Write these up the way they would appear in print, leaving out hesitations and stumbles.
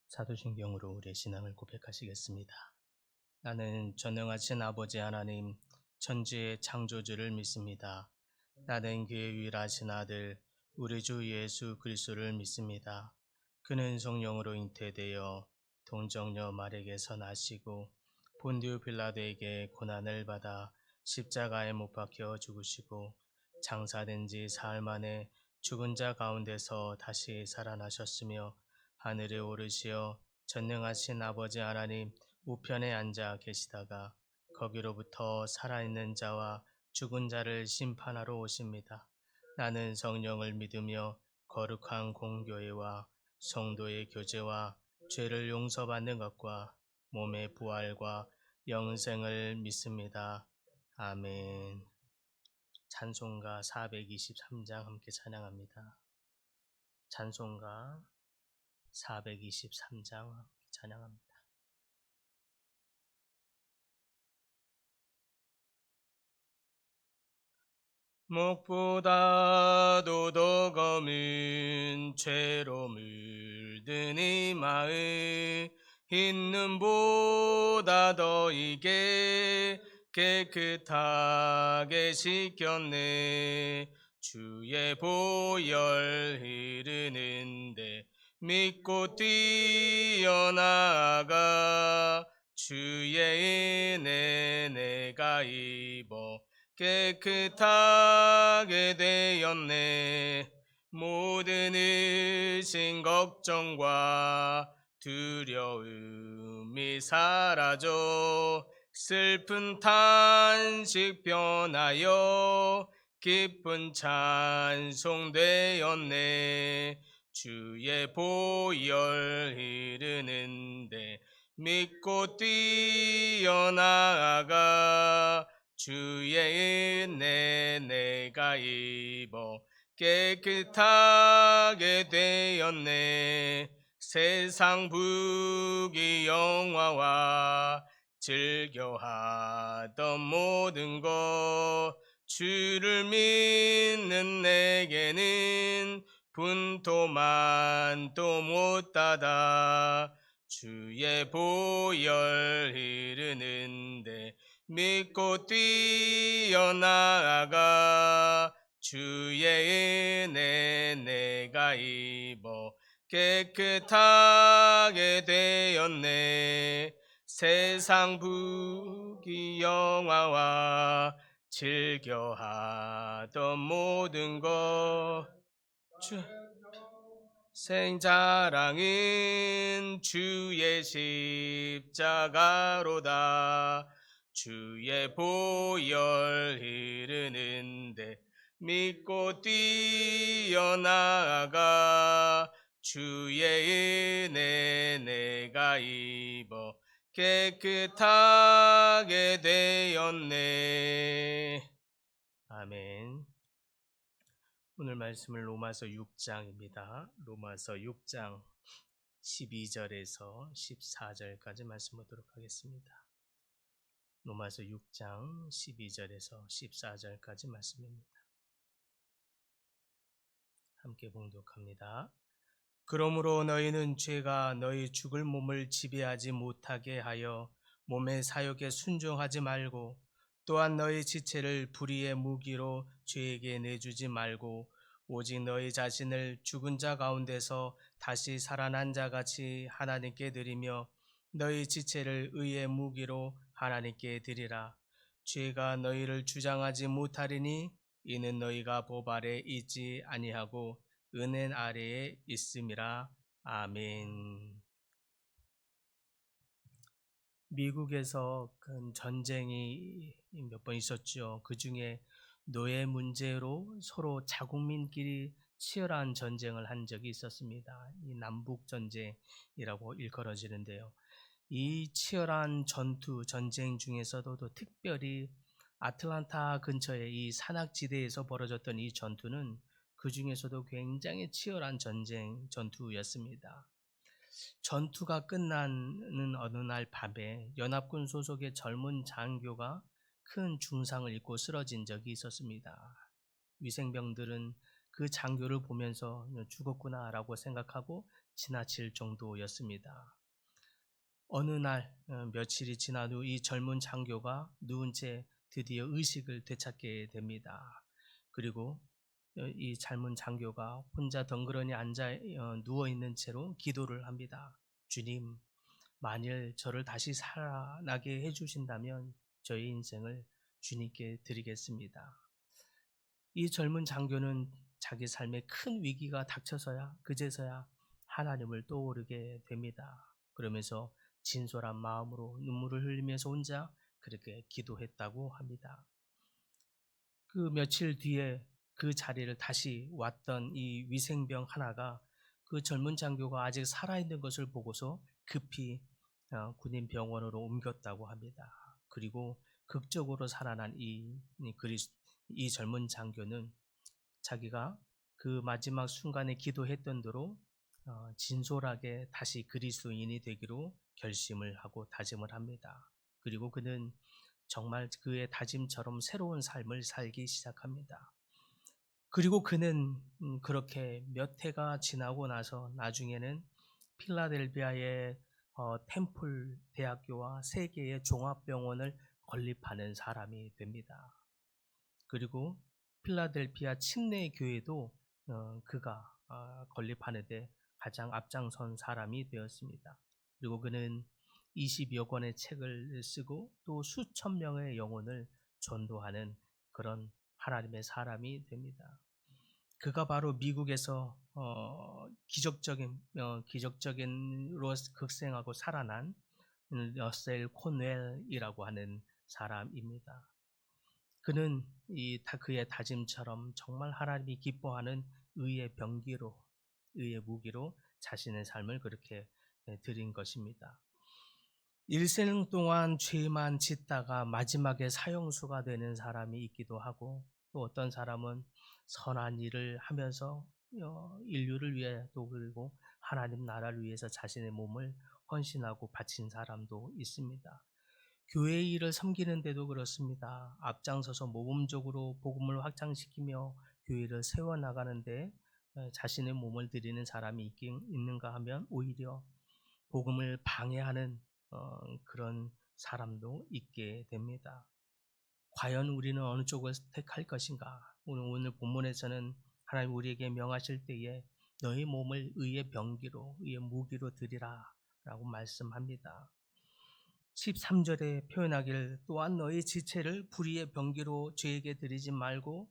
사도신경으로 우리의 신앙을 고백하시겠습니다. 나는 전능하신 아버지 하나님, 천지의 창조주를 믿습니다. 나는 그의 유일하신 아들, 우리 주 예수 그리스도를 믿습니다. 그는 성령으로 잉태되어 동정녀 마리에게서 나시고 본디오 빌라도에게 고난을 받아 십자가에 못 박혀 죽으시고 장사된 지 사흘 만에 죽은 자 가운데서 다시 살아나셨으며 하늘에 오르시어 전능하신 아버지 하나님 우편에 앉아 계시다가 거기로부터 살아있는 자와 죽은 자를 심판하러 오십니다. 나는 성령을 믿으며 거룩한 공교회와 성도의 교제와 죄를 용서받는 것과 몸의 부활과 영생을 믿습니다. 아멘. 찬송가 423장 함께 찬양합니다. 찬송가 423장 함께 찬양합니다. 무엇보다도 더 검은 죄로 물든 이 마음 흰 눈보다 더 이게 깨끗하게 씻겼네. 주의 보혈 흐르는데 믿고 뛰어나가 주의 은혜 내가 입어 깨끗하게 되었네. 모든 의심 걱정과 두려움이 사라져 슬픈 탄식 변하여 기쁜 찬송 되었네. 주의 보혈 흐르는데 믿고 뛰어나가 주의 은혜 내가 입어 깨끗하게 되었네. 세상 부귀 영화와 즐겨하던 모든 것 주를 믿는 내게는 분토만도 못 닫아. 주의 보혈 흐르는데 믿고 뛰어나가 주의 은혜 내가 입어 깨끗하게 되었네. 세상 부귀 영화와 즐겨하던 모든 것 생자랑은 주의 십자가로다. 주의 보혈 흐르는데 믿고 뛰어나가 주의 은혜 내가 입어 깨끗하게 되었네. 아멘. 오늘 말씀은 로마서 6장입니다. 로마서 6장 12절에서 14절까지 말씀 보도록 하겠습니다. 로마서 6장 12절에서 14절까지 말씀입니다. 함께 봉독합니다. 그러므로 너희는 죄가 너희 죽을 몸을 지배하지 못하게 하여 몸의 사욕에 순종하지 말고 또한 너희 지체를 불의의 무기로 죄에게 내주지 말고 오직 너희 자신을 죽은 자 가운데서 다시 살아난 자같이 하나님께 드리며 너희 지체를 의의 무기로 하나님께 드리라. 죄가 너희를 주장하지 못하리니 이는 너희가 법 아래 있지 아니하고 은혜 아래에 있음이라. 아멘. 미국에서 큰 전쟁이 몇 번 있었죠. 그 중에 노예 문제로 서로 자국민끼리 치열한 전쟁을 한 적이 있었습니다. 이 남북 전쟁이라고 일컬어지는데요. 이 치열한 전쟁 중에서도 특별히 아틀란타 근처의 이 산악지대에서 벌어졌던 이 전투는 그 중에서도 굉장히 치열한 전투였습니다. 전투가 끝나는 어느 날 밤에 연합군 소속의 젊은 장교가 큰 중상을 입고 쓰러진 적이 있었습니다. 위생병들은 그 장교를 보면서 죽었구나라고 생각하고 지나칠 정도였습니다. 어느 날 며칠이 지난 후 이 젊은 장교가 누운 채 드디어 의식을 되찾게 됩니다. 그리고 이 젊은 장교가 혼자 덩그러니 앉아 누워 있는 채로 기도를 합니다. 주님, 만일 저를 다시 살아나게 해주신다면 저의 인생을 주님께 드리겠습니다. 이 젊은 장교는 자기 삶에 큰 위기가 닥쳐서야 그제서야 하나님을 떠오르게 됩니다. 그러면서 진솔한 마음으로 눈물을 흘리면서 혼자 그렇게 기도했다고 합니다. 그 며칠 뒤에 그 자리를 다시 왔던 이 위생병 하나가 그 젊은 장교가 아직 살아있는 것을 보고서 급히 군인 병원으로 옮겼다고 합니다. 그리고 극적으로 살아난 이 젊은 장교는 자기가 그 마지막 순간에 기도했던 대로 진솔하게 다시 그리스도인이 되기로 결심을 하고 다짐을 합니다. 그리고 그는 정말 그의 다짐처럼 새로운 삶을 살기 시작합니다. 그리고 그는 그렇게 몇 해가 지나고 나서 나중에는 필라델피아의 템플 대학교와 세 개의 종합병원을 건립하는 사람이 됩니다. 그리고 필라델피아 침례 교회도 그가 건립하는데 가장 앞장선 사람이 되었습니다. 그리고 그는 20여 권의 책을 쓰고 또 수천 명의 영혼을 전도하는 그런 하나님의 사람이 됩니다. 그가 바로 미국에서 기적적인로 극생하고 살아난 러셀 코넬이라고 하는 사람입니다. 그는 그의 다짐처럼 정말 하나님이 기뻐하는 의의 병기로, 의의 무기로 자신의 삶을 그렇게 드린 것입니다. 일생 동안 죄만 짓다가 마지막에 사형수가 되는 사람이 있기도 하고, 또 어떤 사람은 선한 일을 하면서 인류를 위해 또 그리고 하나님 나라를 위해서 자신의 몸을 헌신하고 바친 사람도 있습니다. 교회 일을 섬기는데도 그렇습니다. 앞장서서 모범적으로 복음을 확장시키며 교회를 세워나가는데 자신의 몸을 드리는 사람이 있는가 하면 오히려 복음을 방해하는 그런 사람도 있게 됩니다. 과연 우리는 어느 쪽을 택할 것인가? 오늘 본문에서는 하나님 우리에게 명하실 때에 너희 몸을 의의 병기로, 의의 무기로 드리라 라고 말씀합니다. 13절에 표현하기를 또한 너희 지체를 불의의 병기로 죄에게 드리지 말고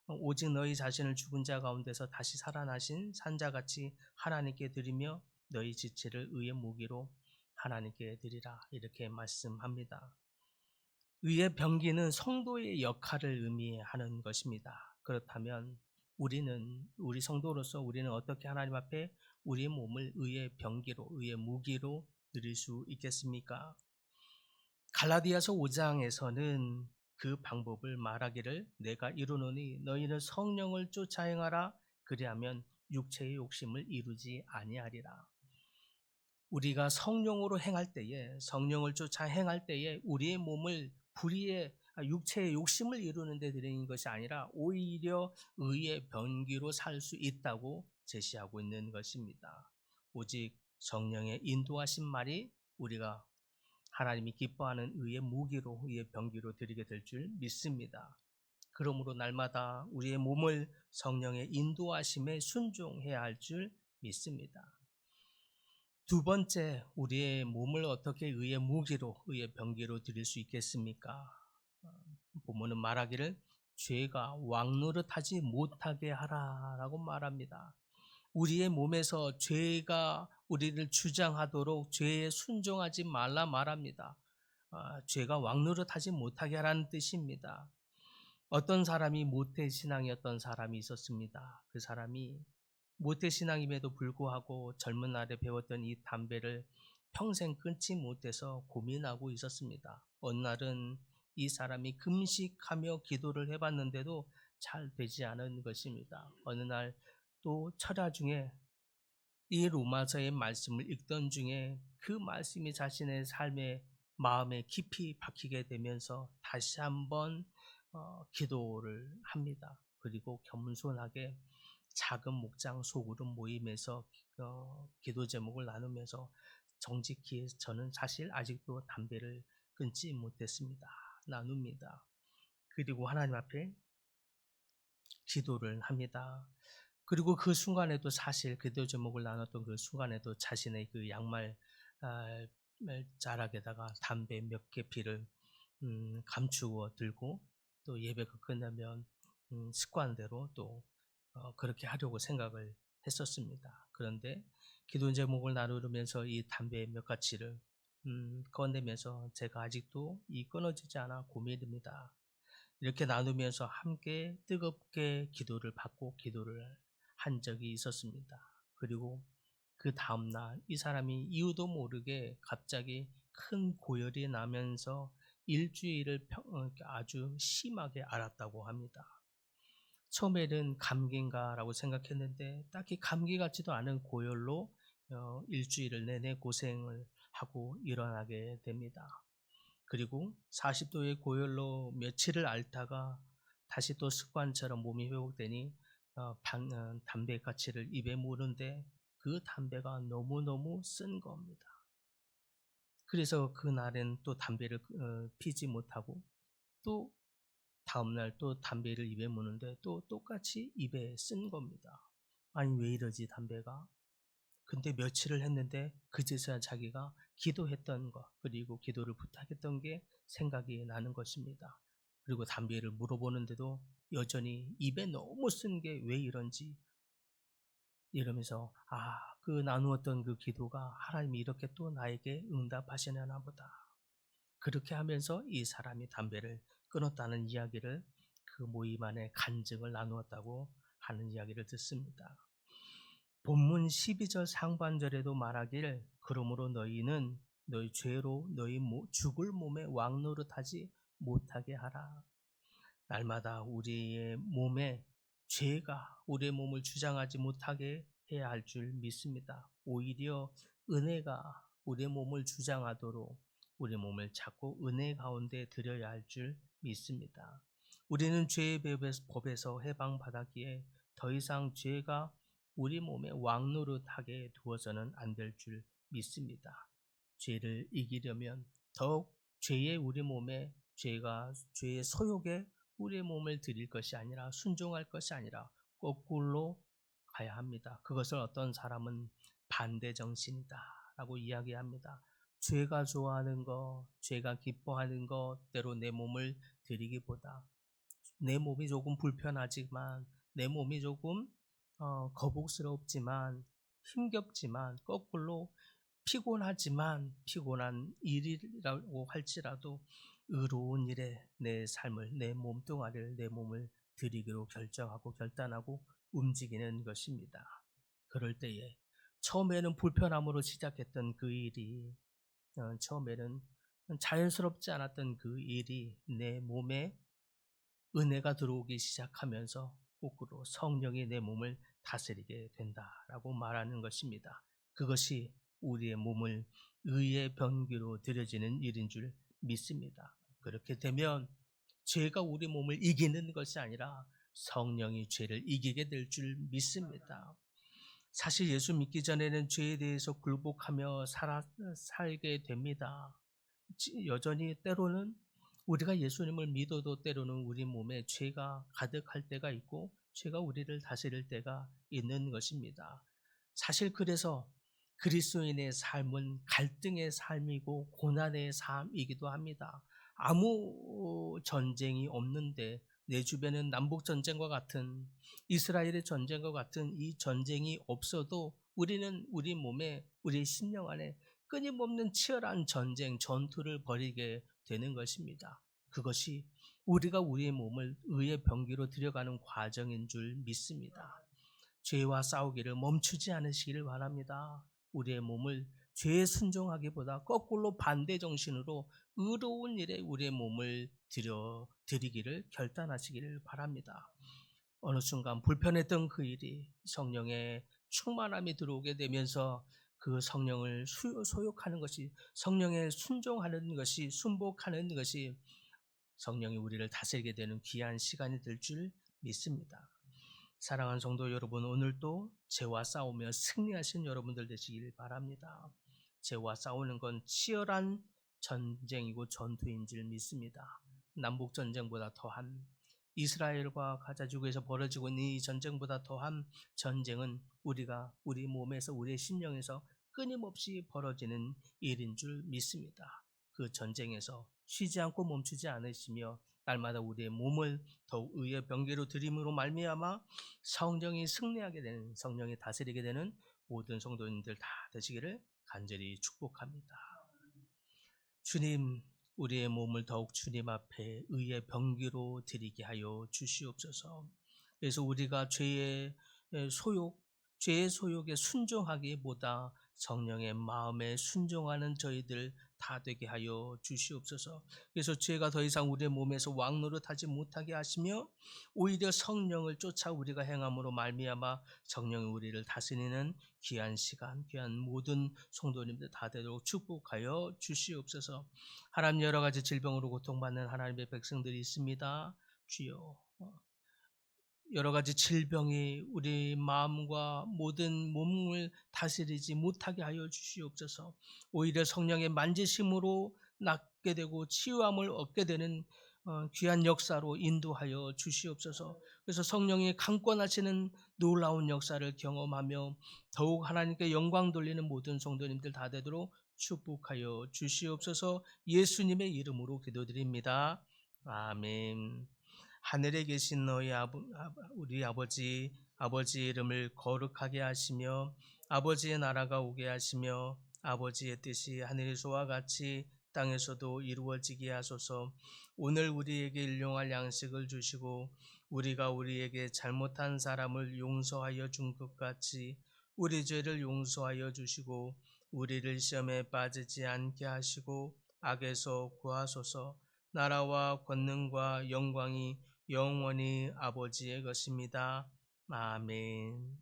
오직 너희 자신을 죽은 자 가운데서 다시 살아나신 산자같이 하나님께 드리며 너희 지체를 의의 무기로 하나님께 드리라 이렇게 말씀합니다. 의의 병기는 성도의 역할을 의미하는 것입니다. 그렇다면 우리 성도로서 우리는 어떻게 하나님 앞에 우리의 몸을 의의 병기로, 의의 무기로 드릴 수 있겠습니까? 갈라디아서 5장에서는 그 방법을 말하기를 내가 이루노니 너희는 성령을 쫓아 행하라 그리하면 육체의 욕심을 이루지 아니하리라. 우리가 성령으로 행할 때에 성령을 쫓아 행할 때에 우리의 몸을 불의의 육체의 욕심을 이루는 데 드리는 것이 아니라 오히려 의의 병기로 살 수 있다고 제시하고 있는 것입니다. 오직 성령의 인도하신 말이 우리가 하나님이 기뻐하는 의의 무기로, 의의 병기로 드리게 될 줄 믿습니다. 그러므로 날마다 우리의 몸을 성령의 인도하심에 순종해야 할 줄 믿습니다. 두 번째, 우리의 몸을 어떻게 의의 무기로, 의의 병기로 드릴 수 있겠습니까? 본문은 말하기를 죄가 왕노릇하지 못하게 하라라고 말합니다. 우리의 몸에서 죄가 우리를 주장하도록 죄에 순종하지 말라 말합니다. 죄가 왕노릇하지 못하게 하라는 뜻입니다. 어떤 사람이 모태신앙이었던 사람이 있었습니다. 그 사람이 모태신앙임에도 불구하고 젊은 날에 배웠던 이 담배를 평생 끊지 못해서 고민하고 있었습니다. 어느 날은 이 사람이 금식하며 기도를 해봤는데도 잘 되지 않은 것입니다. 어느 날 또 철야 중에 이 로마서의 말씀을 읽던 중에 그 말씀이 자신의 삶의 마음에 깊이 박히게 되면서 다시 한번 기도를 합니다. 그리고 겸손하게 작은 목장 소그룹 모임에서 기도 제목을 나누면서 정직히 저는 사실 아직도 담배를 끊지 못했습니다. 나눕니다. 그리고 하나님 앞에 기도를 합니다. 그리고 그 순간에도 사실 기도 제목을 나눴던 그 순간에도 자신의 그 양말 자락에다가 담배 몇 개 피를 감추어 들고 또 예배가 끝나면 습관대로 또 그렇게 하려고 생각을 했었습니다. 그런데 기도 제목을 나누면서 이 담배 몇 가지를 꺼내면서 제가 아직도 이 끊어지지 않아 고민입니다. 이렇게 나누면서 함께 뜨겁게 기도를 받고 기도를 한 적이 있었습니다. 그리고 그 다음날 이 사람이 이유도 모르게 갑자기 큰 고열이 나면서 일주일을 아주 심하게 앓았다고 합니다. 처음에는 감기인가라고 생각했는데 딱히 감기 같지도 않은 고열로 일주일을 내내 고생을 하고 일어나게 됩니다. 그리고 40도의 고열로 며칠을 앓다가 다시 또 습관처럼 몸이 회복되니 담배 가치를 입에 무는데 그 담배가 너무너무 쓴 겁니다. 그래서 그날은 또 담배를 피지 못하고 또 다음날 또 담배를 입에 무는데 또 똑같이 입에 쓴 겁니다. 아니 왜 이러지 담배가? 근데 며칠을 했는데 그제서야 자기가 기도했던 것 그리고 기도를 부탁했던 게 생각이 나는 것입니다. 그리고 담배를 물어보는데도 여전히 입에 너무 쓴 게 왜 이런지 이러면서 그 나누었던 그 기도가 하나님이 이렇게 또 나에게 응답하시려나 보다. 그렇게 하면서 이 사람이 담배를 끊었다는 이야기를 그 모임 안에 간증을 나누었다고 하는 이야기를 듣습니다. 본문 12절 상반절에도 말하길 그러므로 너희는 너희 죄로 너희 죽을 몸에 왕노릇하지 못하게 하라. 날마다 우리의 몸에 죄가 우리의 몸을 주장하지 못하게 해야 할 줄 믿습니다. 오히려 은혜가 우리의 몸을 주장하도록 우리 몸을 자꾸 은혜 가운데 들여야 할 줄 믿습니다. 우리는 죄의 법에서 해방받았기에 더 이상 죄가 우리 몸에 왕노릇하게 두어서는 안 될 줄 믿습니다. 죄를 이기려면 더욱 죄의 우리 몸에 죄의 소욕에 우리의 몸을 드릴 것이 아니라 순종할 것이 아니라 거꾸로 가야 합니다. 그것을 어떤 사람은 반대 정신이다 라고 이야기합니다. 죄가 좋아하는 것, 죄가 기뻐하는 것, 때로 내 몸을 드리기보다 내 몸이 조금 불편하지만 내 몸이 조금 거북스럽지만 힘겹지만 거꾸로 피곤하지만 피곤한 일이라고 할지라도 의로운 일에 내 삶을 내 몸뚱아리를 내 몸을 드리기로 결정하고 결단하고 움직이는 것입니다. 그럴 때에 처음에는 불편함으로 시작했던 그 일이 처음에는 자연스럽지 않았던 그 일이 내 몸에 은혜가 들어오기 시작하면서 거꾸로 성령이 내 몸을 다스리게 된다라고 말하는 것입니다. 그것이 우리의 몸을 의의 병기로 들여지는 일인 줄 믿습니다. 그렇게 되면 죄가 우리 몸을 이기는 것이 아니라 성령이 죄를 이기게 될 줄 믿습니다. 사실 예수 믿기 전에는 죄에 대해서 굴복하며 살게 됩니다. 여전히 때로는 우리가 예수님을 믿어도 때로는 우리 몸에 죄가 가득할 때가 있고 죄가 우리를 다스릴 때가 있는 것입니다. 사실 그래서 그리스도인의 삶은 갈등의 삶이고 고난의 삶이기도 합니다. 아무 전쟁이 없는데 내 주변은 남북 전쟁과 같은 이스라엘의 전쟁과 같은 이 전쟁이 없어도 우리는 우리 몸에 우리 심령 안에 끊임없는 치열한 전쟁, 전투를 벌이게 되는 것입니다. 그것이 우리가 우리의 몸을 의의 병기로 들여가는 과정인 줄 믿습니다. 죄와 싸우기를 멈추지 않으시기를 바랍니다. 우리의 몸을 죄에 순종하기보다 거꾸로 반대 정신으로 의로운 일에 우리의 몸을 드리기를 결단하시기를 바랍니다. 어느 순간 불편했던 그 일이 성령의 충만함이 들어오게 되면서 그 성령을 소욕하는 것이 성령에 순종하는 것이 순복하는 것이 성령이 우리를 다스리게 되는 귀한 시간이 될 줄 믿습니다. 사랑하는 성도 여러분, 오늘도 죄와 싸우며 승리하신 여러분들 되시길 바랍니다. 죄와 싸우는 건 치열한 전쟁이고 전투인 줄 믿습니다. 남북 전쟁보다 더한, 이스라엘과 가자 지구에서 벌어지고 있는 이 전쟁보다 더한 전쟁은 우리 몸에서, 우리의 심령에서 끊임없이 벌어지는 일인 줄 믿습니다. 그 전쟁에서 쉬지 않고 멈추지 않으시며 날마다 우리의 몸을 더욱 의의 병기로 드림으로 말미암아 성령이 승리하게 되는, 성령이 다스리게 되는 모든 성도님들 다 되시기를 간절히 축복합니다. 주님, 우리의 몸을 더욱 주님 앞에 의의 병기로 드리게 하여 주시옵소서. 그래서 우리가 죄의 소욕에 순종하기보다 성령의 마음에 순종하는 저희들 다 되게 하여 주시옵소서. 그래서 죄가 더 이상 우리의 몸에서 왕노릇하지 못하게 하시며 오히려 성령을 쫓아 우리가 행함으로 말미암아 성령이 우리를 다스리는 귀한 시간, 귀한 모든 성도님들 다 되도록 축복하여 주시옵소서. 하나님, 여러 가지 질병으로 고통받는 하나님의 백성들이 있습니다. 주여, 여러 가지 질병이 우리 마음과 모든 몸을 다스리지 못하게 하여 주시옵소서. 오히려 성령의 만지심으로 낫게 되고 치유함을 얻게 되는 귀한 역사로 인도하여 주시옵소서. 그래서 성령이 강권하시는 놀라운 역사를 경험하며 더욱 하나님께 영광 돌리는 모든 성도님들 다 되도록 축복하여 주시옵소서. 예수님의 이름으로 기도드립니다. 아멘. 하늘에 계신 너희 우리 아버지 이름을 거룩하게 하시며 아버지의 나라가 오게 하시며 아버지의 뜻이 하늘에서와 같이 땅에서도 이루어지게 하소서. 오늘 우리에게 일용할 양식을 주시고 우리가 우리에게 잘못한 사람을 용서하여 준 것 같이 우리 죄를 용서하여 주시고 우리를 시험에 빠지지 않게 하시고 악에서 구하소서. 나라와 권능과 영광이 영원히 아버지의 것입니다. 아멘.